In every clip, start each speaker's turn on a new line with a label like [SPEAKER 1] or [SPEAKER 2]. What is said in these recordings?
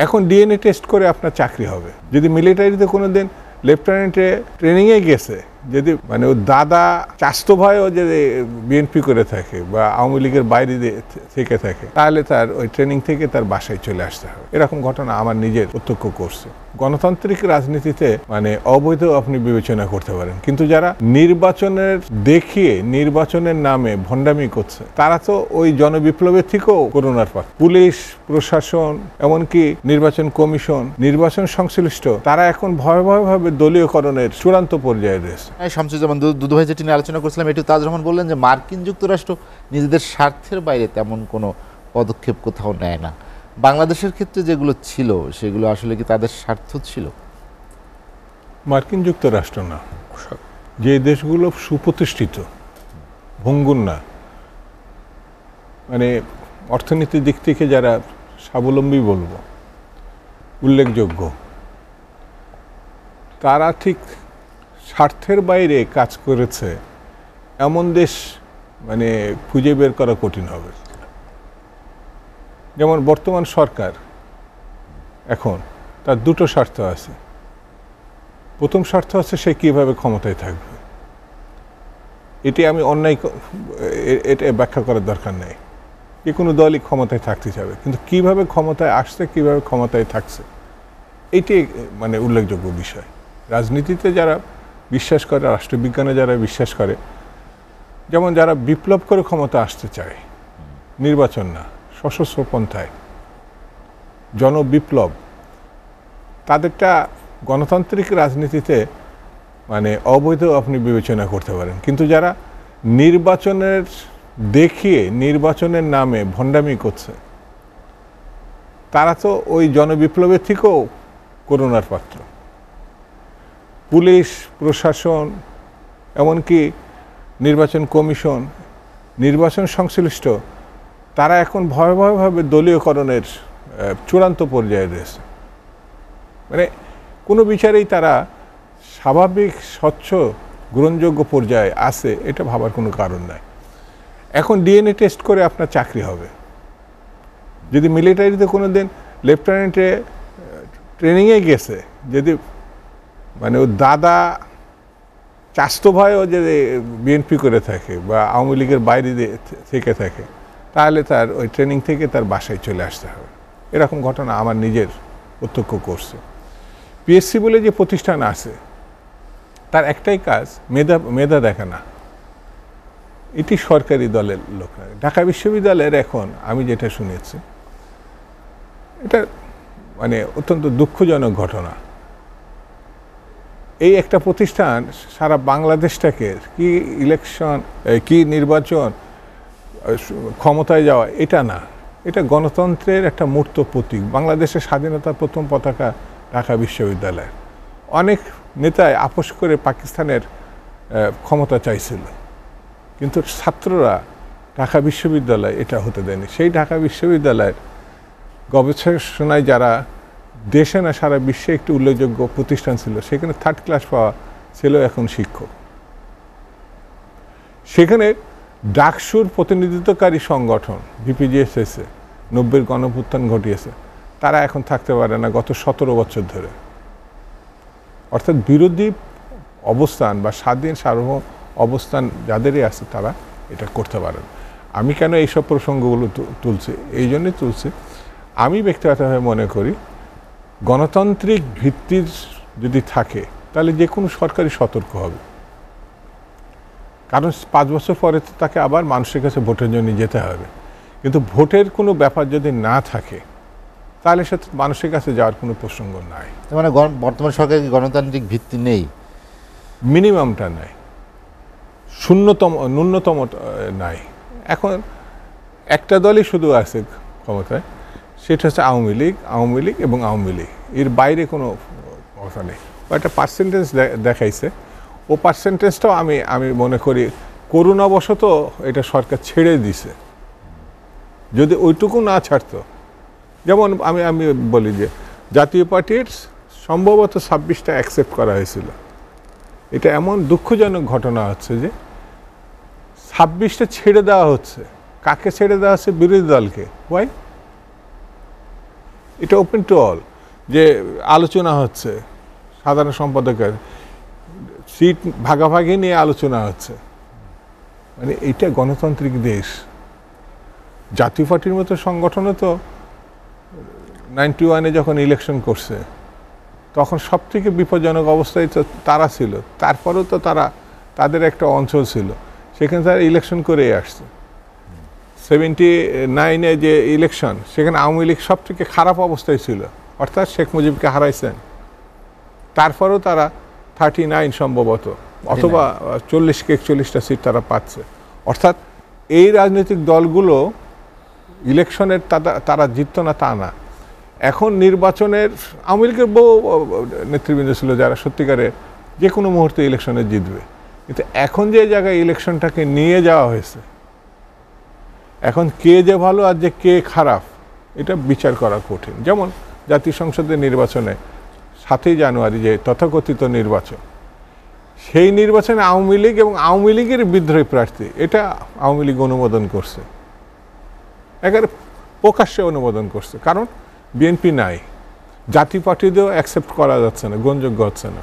[SPEAKER 1] এখন DNA test করে আপনার চাকরি হবে। যদি মিলিটারিতে কোনো দিন লেফটেন্যান্টে ট্রেনিংয়ে গেছে, যদি মানে ওর দাদা চাস্তো ভাইও যদি বিএনপি করে থাকে বা আওয়ামী লীগের বাইরে থেকে থাকে, তাহলে তার ওই ট্রেনিং থেকে তার বাসায় চলে আসতে হবে। এরকম ঘটনা আমার নিজের প্রত্যক্ষ করছে। গণতান্ত্রিক রাজনীতিতে মানে অবৈধ আপনি বিবেচনা করতে পারেন, কিন্তু যারা নির্বাচনের দেখিয়ে নির্বাচনের নামে ভণ্ডামি করছে, তারা তো ওই জনবিপ্লবের থেকেও করোনার পাত। পুলিশ প্রশাসন, এমনকি নির্বাচন কমিশন, নির্বাচন সংশ্লিষ্ট, তারা এখন ভয়াবহভাবে দলীয়করণের চূড়ান্ত পর্যায়ে রয়েছে।
[SPEAKER 2] শামসুজ্জামান দুদুভাই যেটি নিয়ে আলোচনা করছিলাম, এটি তাজ রহমান বললেন যে মার্কিন যুক্তরাষ্ট্র নিজেদের স্বার্থের বাইরে তেমন কোনো পদক্ষেপ কোথাও নেয় না। বাংলাদেশের ক্ষেত্রে যেগুলো ছিল সেগুলো আসলে কি তাদের স্বার্থ ছিল?
[SPEAKER 1] মার্কিন যুক্তরাষ্ট্র না, যে দেশগুলো সুপ্রতিষ্ঠিত, ভঙ্গুর না, মানে অর্থনীতির দিক থেকে যারা স্বাবলম্বী বলবো, উল্লেখযোগ্য, তারা ঠিক স্বার্থের বাইরে কাজ করেছে এমন দেশ মানে খুঁজে বের করা কঠিন হবে। যেমন বর্তমান সরকার এখন তার দুটো স্বার্থ আছে। প্রথম স্বার্থ আছে সে কীভাবে ক্ষমতায় থাকবে। এটি আমি অন্যায়, এটা ব্যাখ্যা করার দরকার নেই। যে কোনো দলই ক্ষমতায় থাকতে চাবে, কিন্তু কিভাবে ক্ষমতায় আসছে, কিভাবে ক্ষমতায় থাকছে, এটি মানে উল্লেখযোগ্য বিষয়। রাজনীতিতে যারা বিশ্বাস করে, রাষ্ট্রবিজ্ঞানে যারা বিশ্বাস করে, যেমন যারা বিপ্লব করে ক্ষমতা আসতে চায়, নির্বাচন না, সশস্ত্র পন্থায় জনবিপ্লব, তাদেরটা গণতান্ত্রিক রাজনীতিতে মানে অবৈধ আপনি বিবেচনা করতে পারেন, কিন্তু যারা নির্বাচনের দেখিয়ে নির্বাচনের নামে ভণ্ডামি করছে, তারা তো ওই জনবিপ্লবের থেকেও করোনার পাত্র। পুলিশ প্রশাসন, এমনকি নির্বাচন কমিশন, নির্বাচন সংশ্লিষ্ট, তারা এখন ভয়াবহভাবে দলীয়করণের চূড়ান্ত পর্যায়ে রয়েছে। মানে কোনো বিচারেই তারা স্বাভাবিক স্বচ্ছ গ্রহণযোগ্য পর্যায়ে আছে, এটা ভাবার কোনো কারণ নাই। এখন ডিএনএ টেস্ট করে আপনার চাকরি হবে। যদি মিলিটারিতে কোনো দিন লেফটেন্যান্টে ট্রেনিংয়ে গেছে, যদি মানে ওর দাদা চাস্তো ভাইও যদি বিএনপি করে থাকে বা আওয়ামী লীগের বাইরে থেকে থাকে, তাহলে তার ওই ট্রেনিং থেকে তার বাসায় চলে আসতে হবে। এরকম ঘটনা আমার নিজের প্রত্যক্ষ করছে। পিএসসি বলে যে প্রতিষ্ঠান আছে, তার একটাই কাজ মেধা দেখা না। এটি সরকারি দলের লোকরা। ঢাকা বিশ্ববিদ্যালয়ের এখন আমি যেটা শুনেছি, এটা মানে অত্যন্ত দুঃখজনক ঘটনা। এই একটা প্রতিষ্ঠান সারা বাংলাদেশটাকে কি ইলেকশন, কি নির্বাচন, ক্ষমতায় যাওয়া, এটা না, এটা গণতন্ত্রের একটা মূর্ত প্রতীক। বাংলাদেশের স্বাধীনতার প্রথম পতাকা ঢাকা বিশ্ববিদ্যালয়। অনেক নেতাই আপোষ করে পাকিস্তানের ক্ষমতা চাইছিল, কিন্তু ছাত্ররা ঢাকা বিশ্ববিদ্যালয় এটা হতে দেয়নি। সেই ঢাকা বিশ্ববিদ্যালয়ের গবেষণায় যারা দেশে না সারা বিশ্বে একটি উল্লেখযোগ্য প্রতিষ্ঠান ছিল, সেখানে 3rd ক্লাস পাওয়া ছিল এখন শিক্ষক। সেখানে ডাকসুর প্রতিনিধিত্বকারী সংগঠন বিপিজিএসএসে 90-এর গণঅভ্যুত্থান ঘটিয়েছে, তারা এখন থাকতে পারে না গত 17 বছর ধরে। অর্থাৎ বিরোধী অবস্থান বা স্বাধীন সার্বভৌম অবস্থান যাদেরই আছে, তারা এটা করতে পারেন। আমি কেন এইসব প্রসঙ্গগুলো তুলছি? এই জন্যই তুলছি, আমি ব্যক্তিগতভাবে মনে করি গণতান্ত্রিক ভিত্তির যদি থাকে, তাহলে যে কোনো সরকারই সতর্ক হবে। কারণ 5 বছর পরে তো তাকে আবার মানুষের কাছে ভোটের জন্য যেতে হবে। কিন্তু ভোটের কোনো ব্যাপার যদি না থাকে, তাহলে সে মানুষের কাছে যাওয়ার কোনো প্রসঙ্গ নাই।
[SPEAKER 2] মানে বর্তমান সরকারের গণতান্ত্রিক ভিত্তি নেই,
[SPEAKER 1] মিনিমামটা নাই, ন্যূনতম নাই। এখন একটা দলই শুধু আছে ক্ষমতায়, সেটা হচ্ছে আওয়ামী লীগ এবং আওয়ামী লীগ, এর বাইরে কোনো কথা নেই। একটা পার্সেন্টেজ দেখাইছে, ও পার্সেন্টেজটাও আমি মনে করি করুণাবশত এটা সরকার ছেড়ে দিছে। যদি ওইটুকু না ছাড়তো, যেমন আমি বলি যে জাতীয় পার্টির সম্ভবত 26টা অ্যাকসেপ্ট করা হয়েছিল। এটা এমন দুঃখজনক ঘটনা হচ্ছে যে 26টা ছেড়ে দেওয়া হচ্ছে। কাকে ছেড়ে দেওয়া হচ্ছে? বিরোধী দলকে। ওয়াই? এটা ওপেন টু অল, যে আলোচনা হচ্ছে সাধারণ সম্পাদকের সিট ভাগাভাগি নিয়ে আলোচনা হচ্ছে। মানে এটা গণতান্ত্রিক দেশ। জাতীয় পার্টির মতো সংগঠনও তো 91-এ যখন ইলেকশন করছে তখন সব থেকে বিপজ্জনক অবস্থায় তো তারা ছিল, তারপরেও তো তাদের একটা অঞ্চল ছিল, সেখানে তারা ইলেকশন করেই আসছে। 79-এ যে ইলেকশন, সেখানে আওয়ামী লীগ সব থেকে খারাপ অবস্থায় ছিল, অর্থাৎ শেখ মুজিবকে হারাইছেন, তারপরেও তারা 39 সম্ভবত অথবা 40-41টা সিট তারা পাচ্ছে। অর্থাৎ এই রাজনৈতিক দলগুলো ইলেকশনের তারা জিততো না তা না। এখন নির্বাচনের আওয়ামী লীগের বহু নেতৃবৃন্দ ছিল যারা সত্যিকারে যে কোনো মুহূর্তে ইলেকশনে জিতবে, কিন্তু এখন যে জায়গায় ইলেকশনটাকে নিয়ে যাওয়া হয়েছে, এখন কে যে ভালো আর যে কে খারাপ এটা বিচার করা কঠিন। যেমন জাতীয় সংসদের নির্বাচনে 7ই জানুয়ারি যে তথাকথিত নির্বাচন, সেই নির্বাচনে আওয়ামী লীগ এবং আওয়ামী লীগের বিদ্রোহী প্রার্থী এটা আওয়ামী লীগ অনুমোদন করছে, একেবারে প্রকাশ্যে অনুমোদন করছে, কারণ বিএনপি নাই, জাতীয় পার্টিতেও অ্যাকসেপ্ট করা যাচ্ছে না, গ্রহণযোগ্য হচ্ছে না।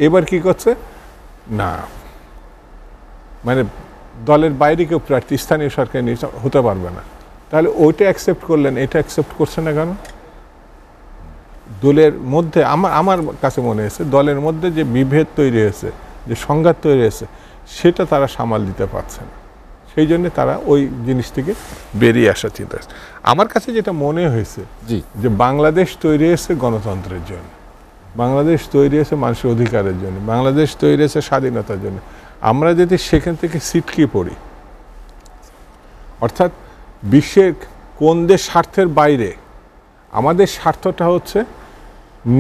[SPEAKER 1] এবার কি করছে না, মানে দলের বাইরে কেউ প্রার্থী স্থানীয় সরকার হতে পারবে না, তাহলে ওইটা অ্যাকসেপ্ট করলেন, এটা অ্যাকসেপ্ট করছে না কেন? দলের মধ্যে আমার কাছে মনে হয়েছে দলের মধ্যে যে বিভেদ তৈরি হয়েছে, যে সংঘাত তৈরি হয়েছে, সেটা তারা সামাল দিতে পারছে না, সেই জন্য তারা ওই জিনিস থেকে বেরিয়ে আসা চিন্তা। আমার কাছে যেটা মনে হয়েছে যে বাংলাদেশ তৈরি হয়েছে গণতন্ত্রের জন্য, বাংলাদেশ তৈরি হয়েছে মানুষের অধিকারের জন্য, বাংলাদেশ তৈরি হয়েছে স্বাধীনতার জন্য। আমরা যদি সেখান থেকে ছিটকে পড়ি, অর্থাৎ বিশ্বের কোন দেশ স্বার্থের বাইরে, আমাদের স্বার্থটা হচ্ছে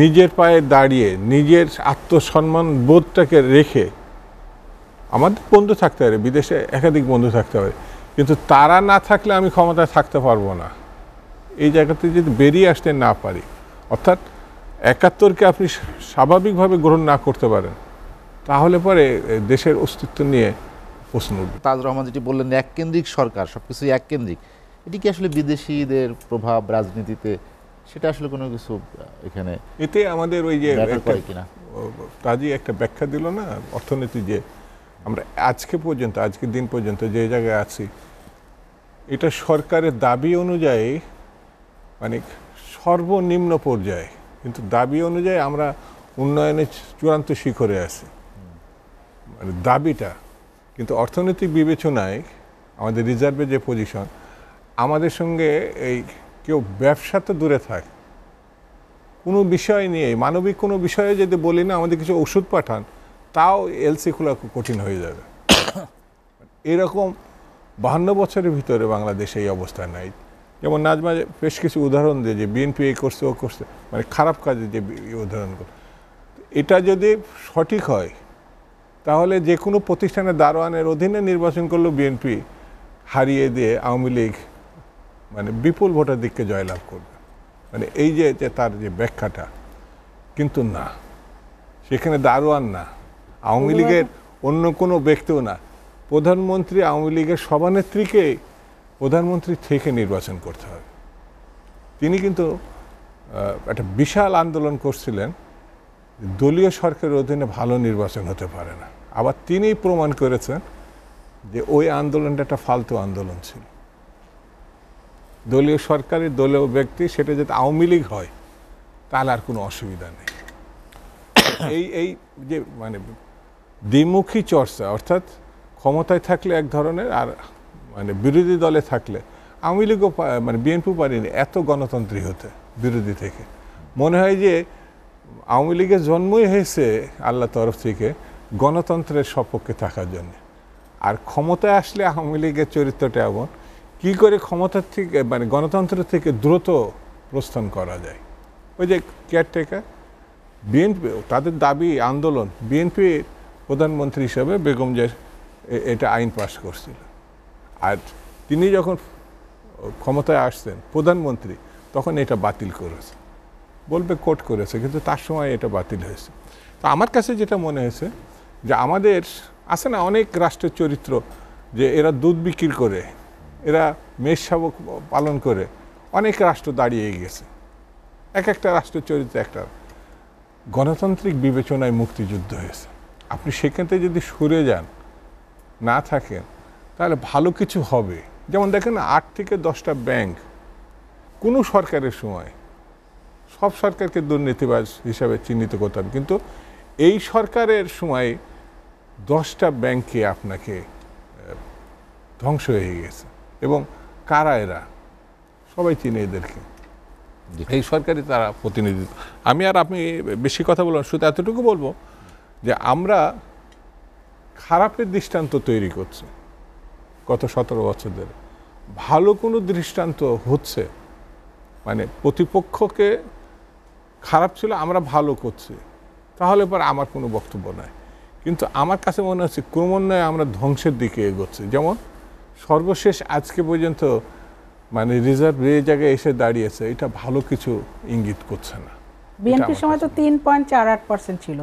[SPEAKER 1] নিজের পায়ে দাঁড়িয়ে নিজের আত্মসম্মান বোধটাকে রেখে, আমাদের বন্ধু থাকতে পারে, বিদেশে একাধিক বন্ধু থাকতে পারে, কিন্তু তারা না থাকলে আমি ক্ষমতায় থাকতে পারবো না, এই জায়গাতে যদি বেরিয়ে আসতে না পারি, অর্থাৎ 71কে আপনি স্বাভাবিকভাবে গ্রহণ না করতে পারেন, তাহলে পরে দেশের অস্তিত্ব নিয়ে প্রশ্ন উঠবে।
[SPEAKER 2] তাজুর রহমান যেটি বললেন এককেন্দ্রিক সরকার, সবকিছুই এককেন্দ্রিক, এটি কি আসলে বিদেশিদের প্রভাব রাজনীতিতে, সেটা আসলে কোনো কিছু এখানে
[SPEAKER 1] এতে আমাদের ওই যে
[SPEAKER 2] কিনা
[SPEAKER 1] তাজি একটা ব্যাখ্যা দিল না অর্থনীতি, যে আমরা আজকের দিন পর্যন্ত যে জায়গায় আছি, এটা সরকারের দাবি অনুযায়ী মানে সর্বনিম্ন পর্যায়ে, কিন্তু দাবি অনুযায়ী আমরা উন্নয়নের চূড়ান্ত শিখরে আছি, মানে দাবিটা, কিন্তু অর্থনৈতিক বিবেচনায় আমাদের রিজার্ভে যে পজিশন, আমাদের সঙ্গে এই কেউ ব্যবসা তো দূরে থাক, কোনো বিষয় নিয়ে মানবিক কোনো বিষয়ে যদি বলি না আমাদের কিছু ওষুধ পাঠান, তাও এলসি খোলা কঠিন হয়ে যাবে। এরকম 52 বছরের ভিতরে বাংলাদেশে এই অবস্থা নাই। যেমন নাজমা বেশ কিছু উদাহরণ দিয়ে যে বিএনপি এই করছে ও করছে, মানে খারাপ কাজে যে উদাহরণগুলো, এটা যদি সঠিক হয় তাহলে যে কোনো প্রতিষ্ঠানের দারোয়ানের অধীনে নির্বাচন করলেও বিএনপি হারিয়ে দিয়ে আওয়ামী লীগ মানে বিপুল ভোটার দিককে জয়লাভ করবে, মানে এই যে তার যে ব্যাখ্যাটা, কিন্তু না, সেখানে দারোয়ান না, আওয়ামী লীগের অন্য কোনো ব্যক্তিও না, প্রধানমন্ত্রী আওয়ামী লীগের সভানেত্রীকে প্রধানমন্ত্রী থেকে নির্বাচন করতে হবে। তিনি কিন্তু একটা বিশাল আন্দোলন করছিলেন, দলীয় সরকারের অধীনে ভালো নির্বাচন হতে পারে না, আবার তিনিই প্রমাণ করেছেন যে ওই আন্দোলনটা একটা ফালতু আন্দোলন ছিল। দলীয় সরকারের দলীয় ব্যক্তি, সেটা যদি আওয়ামী লীগ হয় তাহলে আর কোনো অসুবিধা নেই। এই যে মানে দ্বিমুখী চর্চা, অর্থাৎ ক্ষমতায় থাকলে এক ধরনের, আর মানে বিরোধী দলে থাকলে, আওয়ামী লীগও মানে বিএনপি পারেনি এত গণতন্ত্রী হতে বিরোধী থেকে। মনে হয় যে আওয়ামী লীগের জন্মই হয়েছে আল্লাহ তরফ থেকে গণতন্ত্রের সপক্ষে থাকার জন্য, আর ক্ষমতায় আসলে আওয়ামী লীগের চরিত্রটা এমন, কী করে ক্ষমতার থেকে মানে গণতন্ত্র থেকে দ্রুত প্রস্থান করা যায়। ওই যে কেয়ারটেকার বিএনপি, তাদের দাবি আন্দোলন, বিএনপির প্রধানমন্ত্রী হিসাবে বেগম জিয়া এটা আইন পাস করছিল, আর তিনি যখন ক্ষমতায় আসছেন প্রধানমন্ত্রী, তখন এটা বাতিল করেছে, বলবে কোর্ট করেছে, কিন্তু তার সময় এটা বাতিল হয়েছে। তো আমার কাছে যেটা মনে হয়েছে যে আমাদের আছে না অনেক রাষ্ট্রের চরিত্র, যে এরা দুধ বিক্রি করে, এরা মেষ শাবক পালন করে, অনেক রাষ্ট্র দাঁড়িয়ে গেছে, এক একটা রাষ্ট্র চরিত্র একটা গণতান্ত্রিক বিবেচনায় মুক্তিযুদ্ধ হয়েছে। আপনি সেখান থেকে যদি সরে যান, না থাকেন, তাহলে ভালো কিছু হবে। যেমন দেখেন 8 থেকে 10টা ব্যাংক কোনো সরকারের সময়, সব সরকারকে দুর্নীতিবাজ হিসাবে চিহ্নিত করতে হবে, কিন্তু এই সরকারের সময় 10টা ব্যাংকে আপনাকে ধ্বংস হয়ে গেছে। এবং কারা এরা? সবাই চিনে এদেরকে, এই সরকারি তারা প্রতিনিধিত্ব। আমি আর আপনি বেশি কথা বলবো না, শুধু এতটুকু বলবো যে আমরা খারাপের দৃষ্টান্ত তৈরি করছি গত 17 বছর ধরে। ভালো কোনো দৃষ্টান্ত হচ্ছে, মানে প্রতিপক্ষকে খারাপ ছিল আমরা ভালো করছি, তাহলে পর আমার কোনো বক্তব্য নাই। কিন্তু আমার কাছে মনে হচ্ছে ক্রমান্বয়ে আমরা ধ্বংসের দিকে এগোচ্ছি। যেমন সর্বশেষ আজকে পর্যন্ত মানে রিজার্ভ এই জায়গায় এসে দাঁড়িয়েছে, এটা ভালো কিছু ইঙ্গিত করছে না।
[SPEAKER 3] বিএনপির সময় তো 3.48% ছিল।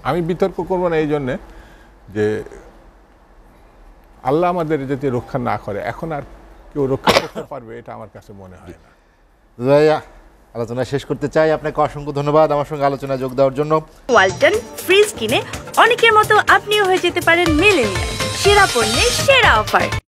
[SPEAKER 1] আমি বিতর্ক করবো না এই জন্যে যে আল্লাহ আমাদের যদি রক্ষা না করে, এখন আর কেউ রক্ষা করতে পারবে এটা আমার কাছে মনে হয় না।
[SPEAKER 2] ভাইয়া, আলোচনা শেষ করতে চাই। আপনাকে অসংখ্য ধন্যবাদ আমার সঙ্গে আলোচনায় যোগ দেওয়ার জন্য।
[SPEAKER 4] ওয়ালটন ফ্রিজ কিনে অনেকের মতো আপনিও হয়ে যেতে পারেন মিলেনিয়াল। সেরা পণ্যের সেরা অফার।